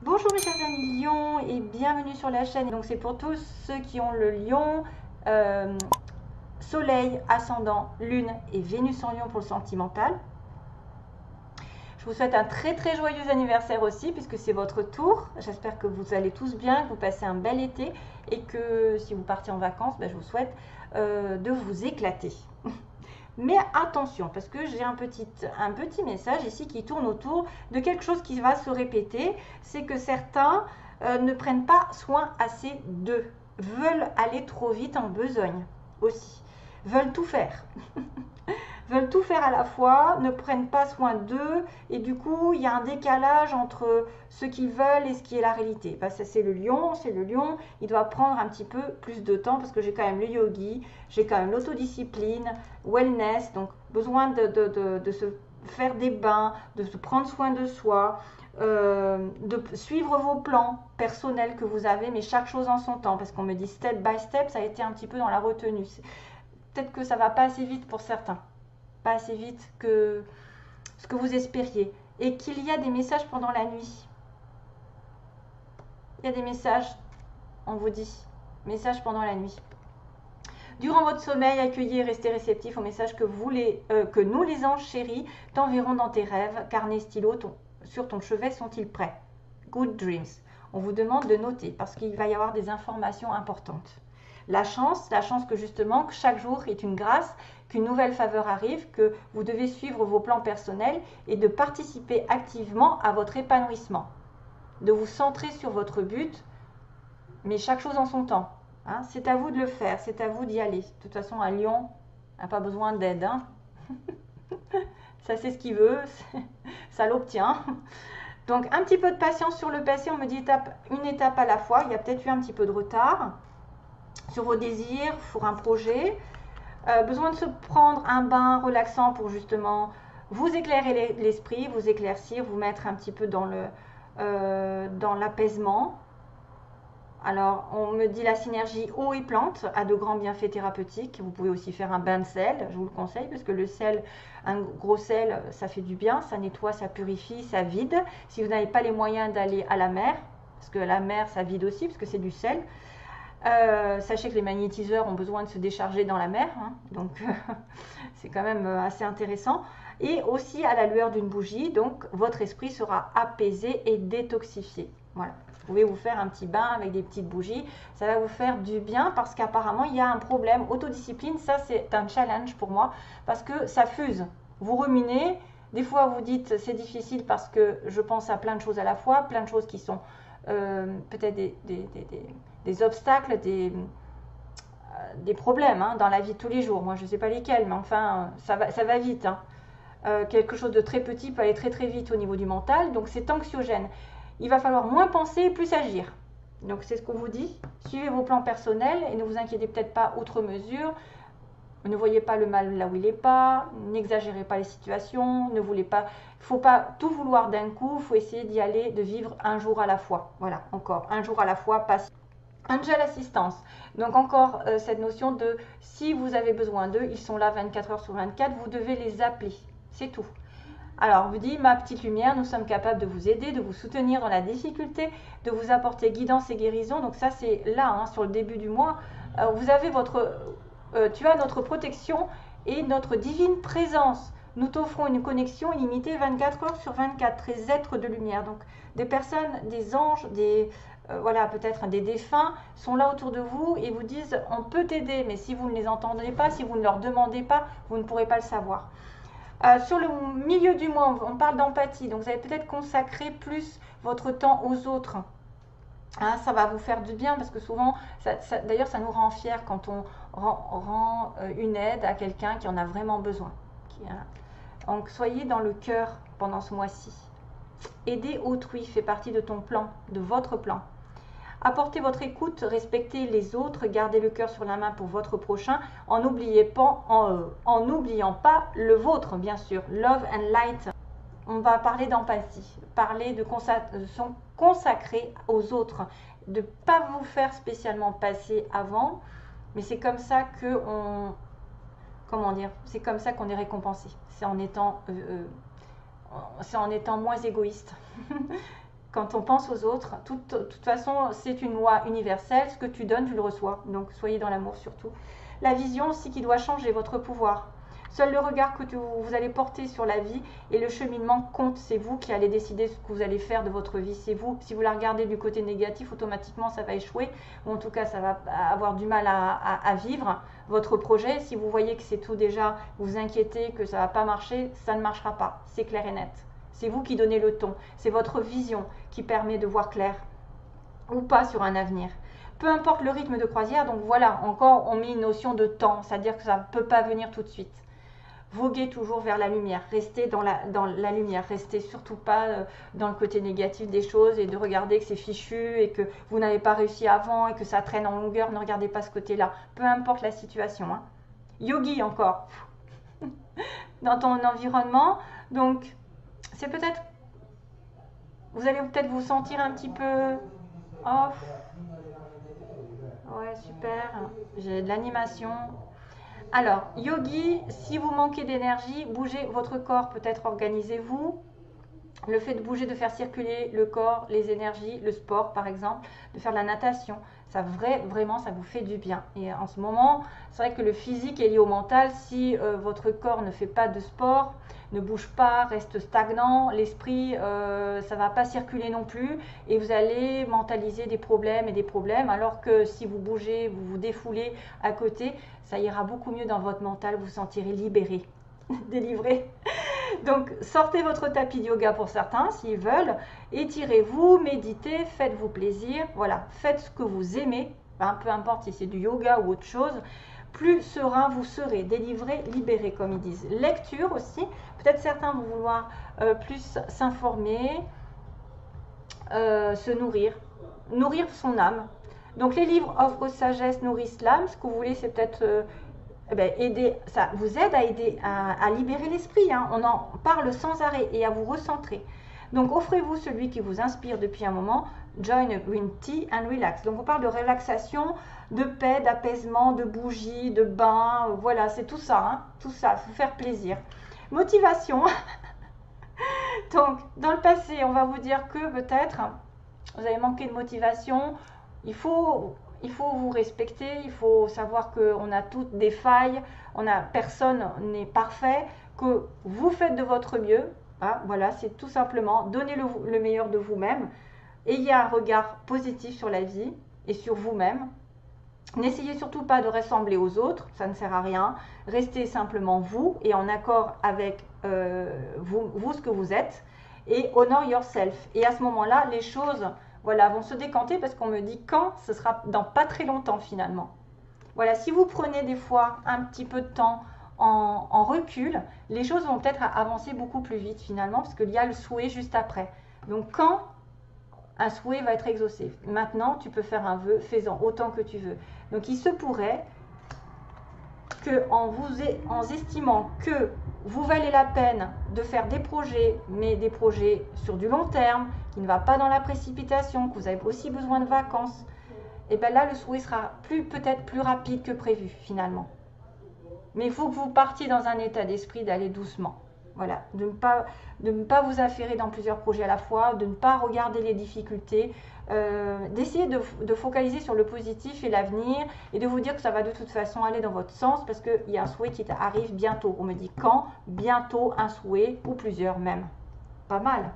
Bonjour mes chers amis lions et bienvenue sur la chaîne. Donc c'est pour tous ceux qui ont le lion, soleil, ascendant, lune et Vénus en lion pour le sentimental. Je vous souhaite un très très joyeux anniversaire aussi puisque c'est votre tour. J'espère que vous allez tous bien, que vous passez un bel été et que si vous partez en vacances, je vous souhaite de vous éclater. Mais attention, parce que j'ai un petit message ici qui tourne autour de quelque chose qui va se répéter. C'est que certains ne prennent pas soin assez d'eux, veulent aller trop vite en besogne aussi, veulent tout faire. Veulent tout faire à la fois, ne prennent pas soin d'eux et du coup il y a un décalage entre ce qu'ils veulent et ce qui est la réalité. Ça c'est le lion, il doit prendre un petit peu plus de temps parce que j'ai quand même le yogi, j'ai quand même l'autodiscipline, wellness, donc besoin de se faire des bains, de se prendre soin de soi, de suivre vos plans personnels que vous avez, mais chaque chose en son temps, parce qu'on me dit step by step, ça a été un petit peu dans la retenue. Peut-être que ça va pas assez vite pour certains, pas assez vite que ce que vous espériez, et qu'il y a des messages pendant la nuit. Il y a des messages, on vous dit, messages pendant la nuit. Durant votre sommeil, accueillez et restez réceptif aux messages que nous les anges chéris t'enverront dans tes rêves. Carnet, stylo sur ton chevet sont-ils prêts? Good dreams. On vous demande de noter parce qu'il va y avoir des informations importantes. La chance que justement que chaque jour est une grâce, qu'une nouvelle faveur arrive, que vous devez suivre vos plans personnels et de participer activement à votre épanouissement. De vous centrer sur votre but, mais chaque chose en son temps. Hein, c'est à vous de le faire, c'est à vous d'y aller. De toute façon, un lion n'a pas besoin d'aide. Hein. Ça, c'est ce qu'il veut, ça l'obtient. Donc, un petit peu de patience sur le passé. On me dit une étape à la fois. Il y a peut-être eu un petit peu de retard sur vos désirs, pour un projet. Besoin de se prendre un bain relaxant pour justement vous éclairer l'esprit, vous éclaircir, vous mettre un petit peu dans l'apaisement. Alors, on me dit la synergie eau et plante a de grands bienfaits thérapeutiques. Vous pouvez aussi faire un bain de sel, je vous le conseille, parce que le sel, un gros sel, ça fait du bien, ça nettoie, ça purifie, ça vide. Si vous n'avez pas les moyens d'aller à la mer, parce que la mer, ça vide aussi, parce que c'est du sel, sachez que les magnétiseurs ont besoin de se décharger dans la mer, hein, donc c'est quand même assez intéressant. Et aussi à la lueur d'une bougie, donc votre esprit sera apaisé et détoxifié. Voilà. Vous pouvez vous faire un petit bain avec des petites bougies, ça va vous faire du bien parce qu'apparemment il y a un problème. Autodiscipline, ça c'est un challenge pour moi parce que ça fuse. Vous ruminez, des fois vous dites c'est difficile parce que je pense à plein de choses à la fois, plein de choses qui sont peut-être des obstacles, des problèmes hein, dans la vie de tous les jours. Moi je ne sais pas lesquels, mais enfin ça va vite. Hein. Quelque chose de très petit peut aller très très vite au niveau du mental, donc c'est anxiogène. Il va falloir moins penser et plus agir. Donc c'est ce qu'on vous dit. Suivez vos plans personnels et ne vous inquiétez peut-être pas outre mesure. Ne voyez pas le mal là où il n'est pas. N'exagérez pas les situations. Ne voulez pas. Il ne faut pas tout vouloir d'un coup. Il faut essayer d'y aller, de vivre un jour à la fois. Voilà, encore un jour à la fois. Passe. Angel Assistance. Donc encore cette notion de si vous avez besoin d'eux, ils sont là 24 heures sur 24. Vous devez les appeler. C'est tout. Alors, on vous dit, ma petite lumière, nous sommes capables de vous aider, de vous soutenir dans la difficulté, de vous apporter guidance et guérison. Donc ça, c'est là, hein, sur le début du mois. Vous avez tu as notre protection et notre divine présence. Nous t'offrons une connexion illimitée 24 heures sur 24, très êtres de lumière. Donc, des personnes, des anges, voilà, peut-être des défunts sont là autour de vous et vous disent, on peut t'aider, mais si vous ne les entendez pas, si vous ne leur demandez pas, vous ne pourrez pas le savoir. Sur le milieu du mois, on parle d'empathie, donc vous allez peut-être consacrer plus votre temps aux autres. Hein, ça va vous faire du bien parce que souvent, d'ailleurs, ça nous rend fiers quand on rend une aide à quelqu'un qui en a vraiment besoin. Donc, soyez dans le cœur pendant ce mois-ci. Aider autrui fait partie de ton plan, de votre plan. Apportez votre écoute, respectez les autres, gardez le cœur sur la main pour votre prochain, en n'oubliant pas le vôtre, bien sûr. Love and light. On va parler d'empathie, parler de consacrer aux autres, de ne pas vous faire spécialement passer avant, mais c'est comme ça que c'est comme ça qu'on est récompensé. C'est en étant moins égoïste. Quand on pense aux autres, de toute façon, c'est une loi universelle. Ce que tu donnes, tu le reçois. Donc, soyez dans l'amour surtout. La vision aussi qui doit changer votre pouvoir. Seul le regard que vous allez porter sur la vie et le cheminement compte. C'est vous qui allez décider ce que vous allez faire de votre vie. C'est vous. Si vous la regardez du côté négatif, automatiquement, ça va échouer. Ou en tout cas, ça va avoir du mal à vivre votre projet. Si vous voyez que c'est tout déjà, vous vous inquiétez, que ça ne va pas marcher, ça ne marchera pas. C'est clair et net. C'est vous qui donnez le ton. C'est votre vision qui permet de voir clair ou pas sur un avenir. Peu importe le rythme de croisière, donc voilà, encore on met une notion de temps, c'est-à-dire que ça ne peut pas venir tout de suite. Voguez toujours vers la lumière, restez dans la lumière, restez surtout pas dans le côté négatif des choses et de regarder que c'est fichu et que vous n'avez pas réussi avant et que ça traîne en longueur, ne regardez pas ce côté-là, peu importe la situation. Hein. Yogi encore, dans ton environnement, donc c'est peut-être, vous allez peut-être vous sentir un petit peu off. Ouais, super, j'ai de l'animation. Alors, yogi, si vous manquez d'énergie, bougez votre corps, peut-être organisez-vous. Le fait de bouger, de faire circuler le corps, les énergies, le sport par exemple, de faire de la natation, ça vraiment, ça vous fait du bien. Et en ce moment, c'est vrai que le physique est lié au mental. Si votre corps ne fait pas de sport, ne bouge pas, reste stagnant, l'esprit, ça ne va pas circuler non plus et vous allez mentaliser des problèmes, alors que si vous bougez, vous vous défoulez à côté, ça ira beaucoup mieux dans votre mental, vous vous sentirez libéré, délivré. Donc sortez votre tapis de yoga pour certains s'ils veulent, étirez-vous, méditez, faites-vous plaisir, voilà, faites ce que vous aimez, hein, peu importe si c'est du yoga ou autre chose, plus serein vous serez, délivré, libéré comme ils disent. Lecture aussi, peut-être certains vont vouloir plus s'informer, se nourrir son âme. Donc les livres offrent sagesse, nourrissent l'âme, ce que vous voulez c'est peut-être aider, ça vous aide à aider à libérer l'esprit, hein. On en parle sans arrêt et à vous recentrer. Donc offrez-vous celui qui vous inspire depuis un moment. Join a green tea and relax. Donc on parle de relaxation, de paix, d'apaisement, de bougies, de bain, voilà, c'est tout ça, hein, tout ça, vous faire plaisir. Motivation. Donc dans le passé, on va vous dire que peut-être vous avez manqué de motivation. Il faut vous respecter, il faut savoir qu'on a toutes des failles, personne n'est parfait, que vous faites de votre mieux. Hein, voilà, c'est tout simplement donner le meilleur de vous-même. Ayez un regard positif sur la vie et sur vous-même. N'essayez surtout pas de ressembler aux autres, ça ne sert à rien. Restez simplement vous et en accord avec vous ce que vous êtes. Et honor yourself. Et à ce moment-là, les choses voilà, vont se décanter parce qu'on me dit quand, ce sera dans pas très longtemps finalement. Voilà, si vous prenez des fois un petit peu de temps en recul, les choses vont peut-être avancer beaucoup plus vite finalement parce qu'il y a le souhait juste après. Donc quand un souhait va être exaucé, maintenant tu peux faire un vœu, fais-en autant que tu veux. Donc il se pourrait en estimant que vous valez la peine de faire des projets, mais des projets sur du long terme, qui ne va pas dans la précipitation, que vous avez aussi besoin de vacances, et bien là le souhait sera peut-être plus rapide que prévu finalement. Mais il faut que vous partiez dans un état d'esprit d'aller doucement. Voilà, de ne pas vous affairer dans plusieurs projets à la fois, de ne pas regarder les difficultés, d'essayer de focaliser sur le positif et l'avenir et de vous dire que ça va de toute façon aller dans votre sens parce qu'il y a un souhait qui arrive bientôt. On me dit quand, bientôt un souhait ou plusieurs même. Pas mal.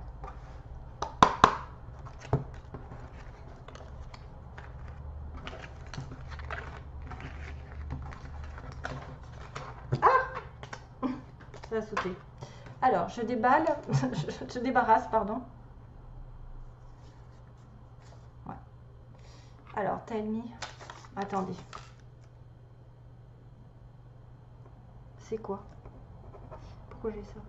Ah, ça a sauté. Alors, je déballe, je débarrasse, pardon. Ouais. Alors, tell me. Attendez. C'est quoi? Pourquoi j'ai ça?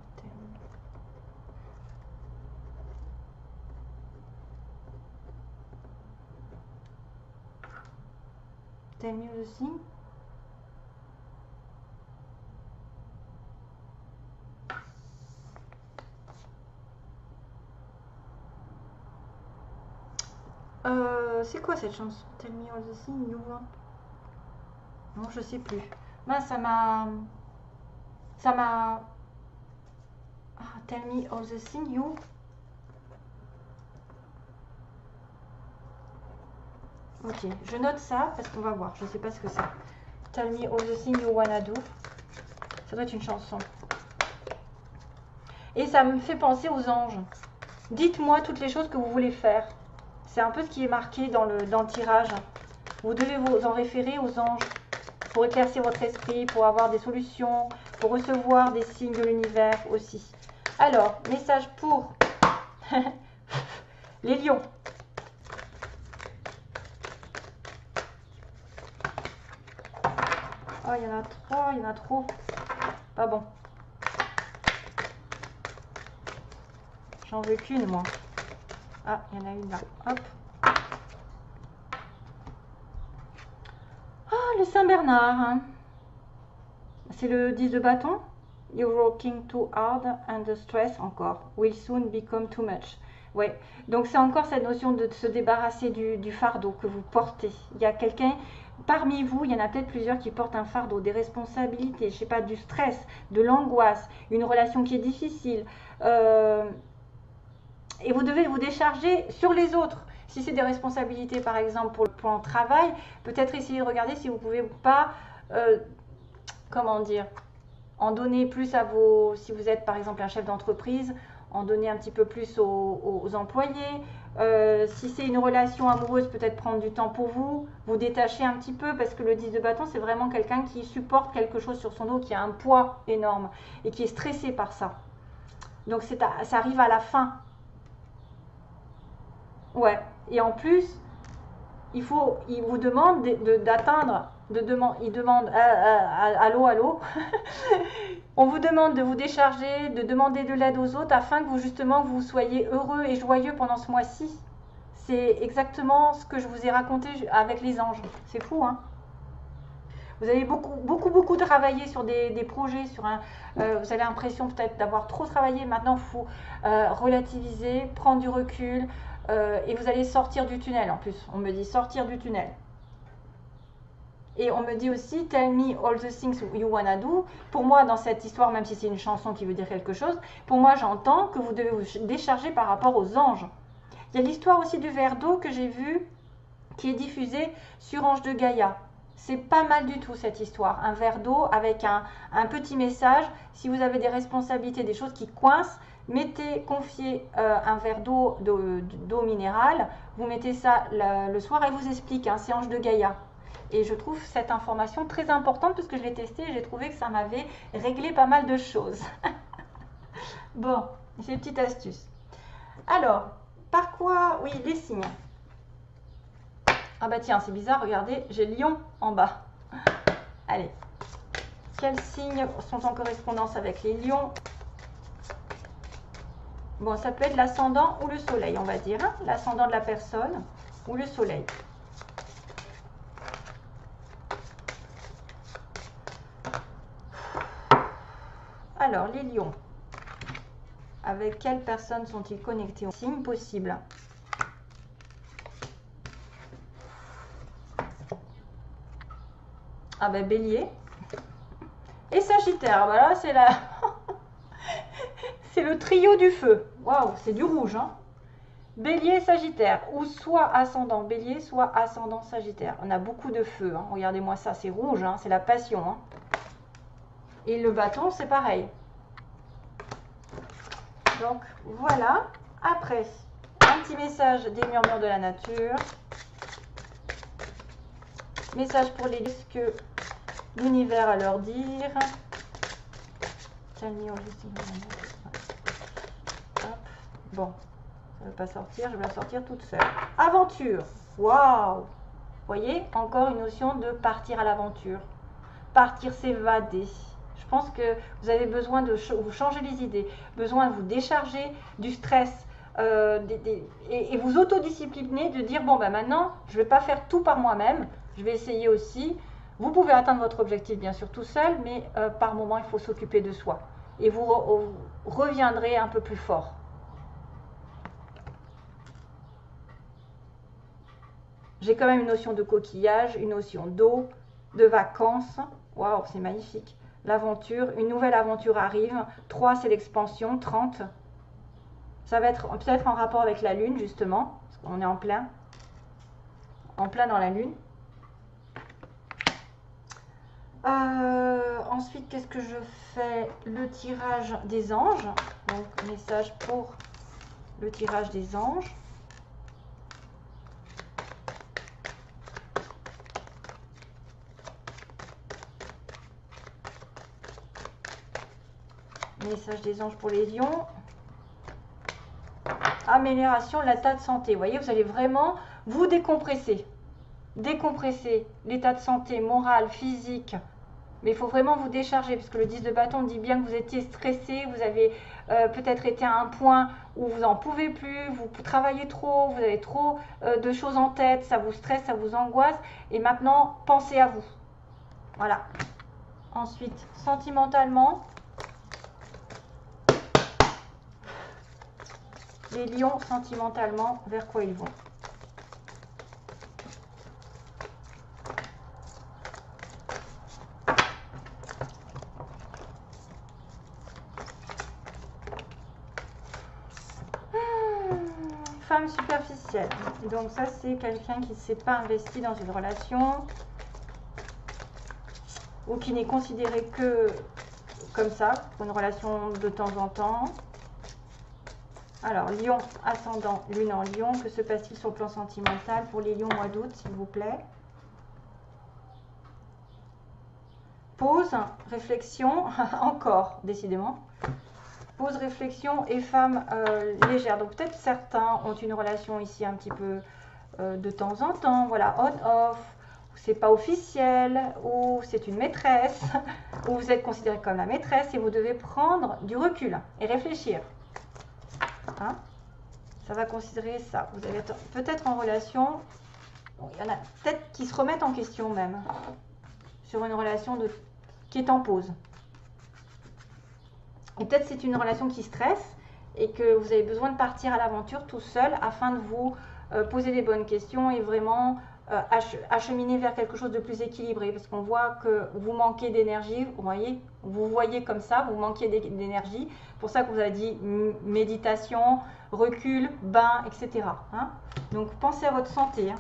Tell me the thing. C'est quoi cette chanson? Tell me all the things you want. Non, je sais plus. Ben, ça m'a. Ah, tell me all the things you. Ok, je note ça parce qu'on va voir. Je ne sais pas ce que c'est. Tell me all the things you wanna do. Ça doit être une chanson. Et ça me fait penser aux anges. Dites-moi toutes les choses que vous voulez faire. C'est un peu ce qui est marqué dans le tirage. Vous devez vous en référer aux anges pour éclaircir votre esprit, pour avoir des solutions, pour recevoir des signes de l'univers aussi. Alors, message pour les lions. Oh, il y en a trois, il y en a trop. Pas bon. J'en veux qu'une, moi. Ah, il y en a une là. Hop. Ah, le Saint-Bernard. Hein. C'est le 10 de bâton. You're working too hard and the stress encore will soon become too much. Ouais, donc c'est encore cette notion de se débarrasser du fardeau que vous portez. Il y a quelqu'un, parmi vous, il y en a peut-être plusieurs qui portent un fardeau, des responsabilités, je sais pas, du stress, de l'angoisse, une relation qui est difficile. Et vous devez vous décharger sur les autres. Si c'est des responsabilités, par exemple, pour le travail, peut-être essayer de regarder si vous ne pouvez pas, comment dire, en donner plus à vos, si vous êtes par exemple un chef d'entreprise, en donner un petit peu plus aux employés. Si c'est une relation amoureuse, peut-être prendre du temps pour vous, vous détacher un petit peu, parce que le 10 de bâton, c'est vraiment quelqu'un qui supporte quelque chose sur son dos, qui a un poids énorme et qui est stressé par ça. Donc ça arrive à la fin. Ouais, et en plus, il vous demande d'atteindre, il demande allô, allô. On vous demande de vous décharger, de demander de l'aide aux autres afin que vous justement vous soyez heureux et joyeux pendant ce mois-ci. C'est exactement ce que je vous ai raconté avec les anges. C'est fou, hein? Vous avez beaucoup travaillé sur des projets, vous avez l'impression peut-être d'avoir trop travaillé. Maintenant, il faut relativiser, prendre du recul et vous allez sortir du tunnel en plus. On me dit sortir du tunnel. Et on me dit aussi, tell me all the things you wanna do. Pour moi, dans cette histoire, même si c'est une chanson qui veut dire quelque chose, pour moi, j'entends que vous devez vous décharger par rapport aux anges. Il y a l'histoire aussi du verre d'eau que j'ai vu, qui est diffusée sur Ange de Gaïa. C'est pas mal du tout cette histoire. Un verre d'eau avec un petit message. Si vous avez des responsabilités, des choses qui coincent, confiez un verre d'eau minérale. Vous mettez ça le soir et vous explique. Hein, c'est Ange de Gaïa. Et je trouve cette information très importante parce que je l'ai testée et j'ai trouvé que ça m'avait réglé pas mal de choses. Bon, c'est une petite astuce. Alors, par quoi? Oui, les signes. Ah bah tiens, c'est bizarre, regardez, j'ai lion en bas. Allez, quels signes sont en correspondance avec les lions? Bon, ça peut être l'ascendant ou le soleil, on va dire. Hein, l'ascendant de la personne ou le soleil. Alors, les lions. Avec quelles personnes sont-ils connectés aux signes possibles? Ah ben bélier et sagittaire, voilà c'est c'est le trio du feu. Waouh, c'est du rouge, hein. Bélier, sagittaire, ou soit ascendant bélier, soit ascendant sagittaire. On a beaucoup de feu, hein. Regardez-moi ça, c'est rouge, hein. C'est la passion, hein. Et le bâton, c'est pareil. Donc voilà. Après, un petit message des murmures de la nature. Message pour les listes que l'univers a leur dire. Bon, ça ne veut pas sortir, je vais la sortir toute seule. Aventure. Waouh! Vous voyez, encore une notion de partir à l'aventure. Partir s'évader. Je pense que vous avez besoin de vous changer les idées, besoin de vous décharger du stress et vous autodiscipliner, de dire bon ben maintenant je ne vais pas faire tout par moi-même, je vais essayer aussi. Vous pouvez atteindre votre objectif bien sûr tout seul, mais par moment il faut s'occuper de soi et vous reviendrez un peu plus fort. J'ai quand même une notion de coquillage, une notion d'eau, de vacances. Waouh, c'est magnifique. L'aventure, une nouvelle aventure arrive. 3, c'est l'expansion. 30. Ça va être peut-être en rapport avec la lune, justement. Parce qu'on est en plein. en plein dans la lune. Ensuite, qu'est-ce que je fais? Le tirage des anges. Donc, message pour le tirage des anges. Message des anges pour les lions. Amélioration de l'état de santé. Vous voyez, vous allez vraiment vous décompresser. Décompresser l'état de santé moral, physique. Mais il faut vraiment vous décharger, parce que le 10 de bâton dit bien que vous étiez stressé, vous avez peut-être été à un point où vous n'en pouvez plus, vous travaillez trop, vous avez trop de choses en tête, ça vous stresse, ça vous angoisse. Et maintenant, pensez à vous. Voilà. Ensuite, sentimentalement, les lions, sentimentalement, vers quoi ils vont? Femme superficielle. Donc ça, c'est quelqu'un qui ne s'est pas investi dans une relation ou qui n'est considéré que comme ça, pour une relation de temps en temps. Alors, lion, ascendant, lune en lion. Que se passe-t-il sur le plan sentimental pour les lions mois d'août, s'il vous plaît? Pause, réflexion, encore, décidément. Pause, réflexion et femme légère. Donc peut-être certains ont une relation ici un petit peu de temps en temps, voilà, on-off, c'est pas officiel, ou c'est une maîtresse, ou vous êtes considéré comme la maîtresse et vous devez prendre du recul et réfléchir. Hein? Ça va considérer ça. Vous allez être peut-être en relation, bon, il y en a peut-être qui se remettent en question même, sur une relation qui est en pause. Et peut-être c'est une relation qui stresse et que vous avez besoin de partir à l'aventure tout seul afin de vous poser les bonnes questions et vraiment acheminer vers quelque chose de plus équilibré. Parce qu'on voit que vous manquez d'énergie, vous voyez comme ça, vous manquez d'énergie. C'est pour ça que vous avez dit méditation, recul, bain, etc. Hein? Donc pensez à votre santé. Hein?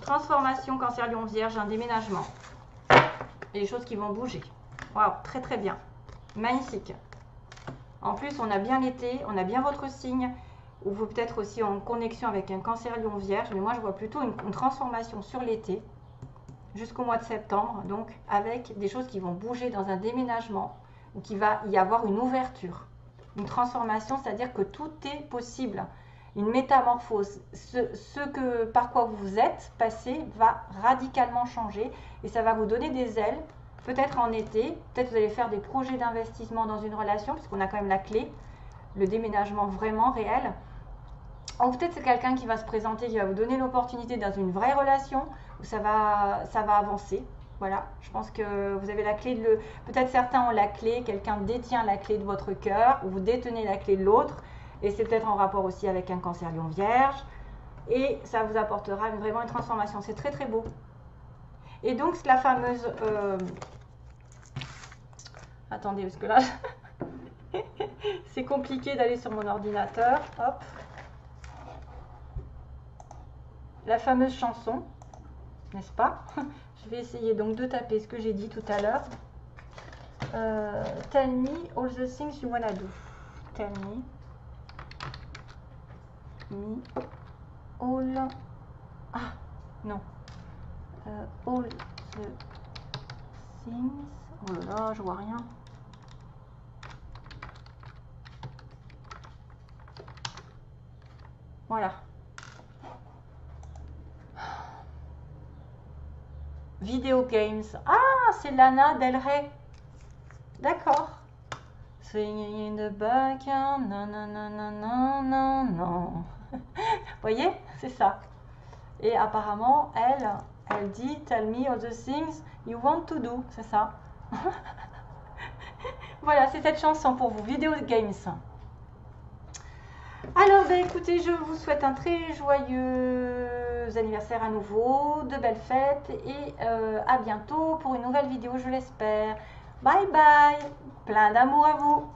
Transformation, cancer, lion, vierge, un déménagement. Et les choses qui vont bouger. Waouh, très très bien. Magnifique. En plus, on a bien l'été, on a bien votre signe, ou vous peut-être aussi en connexion avec un cancer, lion, vierge. Mais moi, je vois plutôt une transformation sur l'été, jusqu'au mois de septembre. Donc, avec des choses qui vont bouger dans un déménagement, ou qu'il va y avoir une ouverture. Une transformation, c'est-à-dire que tout est possible. Une métamorphose, par quoi vous êtes passé va radicalement changer et ça va vous donner des ailes, peut-être en été, peut-être vous allez faire des projets d'investissement dans une relation, puisqu'on a quand même la clé, le déménagement vraiment réel. Ou peut-être c'est quelqu'un qui va se présenter, qui va vous donner l'opportunité dans une vraie relation, où ça va avancer. Voilà, je pense que vous avez la clé de peut-être certains ont la clé, quelqu'un détient la clé de votre cœur, ou vous détenez la clé de l'autre. Et c'est peut-être en rapport aussi avec un cancer lion vierge. Et ça vous apportera vraiment une transformation. C'est très très beau. Et donc la fameuse... Attendez, parce que là, c'est compliqué d'aller sur mon ordinateur. Hop. La fameuse chanson, n'est-ce pas? Je vais essayer donc de taper ce que j'ai dit tout à l'heure. Tell me all the things you wanna do. Tell me. All, non, all the things, oh là là, je vois rien. Voilà. Video games. Ah, c'est Lana Del Rey. D'accord. Swinging in the back, non, non, non, non, non, non, non. Vous voyez, c'est ça. Et apparemment, elle dit tell me all the things you want to do. C'est ça. Voilà, c'est cette chanson pour vous. Video games. Alors, ben, écoutez, je vous souhaite un très joyeux anniversaire à nouveau, de belles fêtes et à bientôt pour une nouvelle vidéo, je l'espère. Bye bye. Plein d'amour à vous.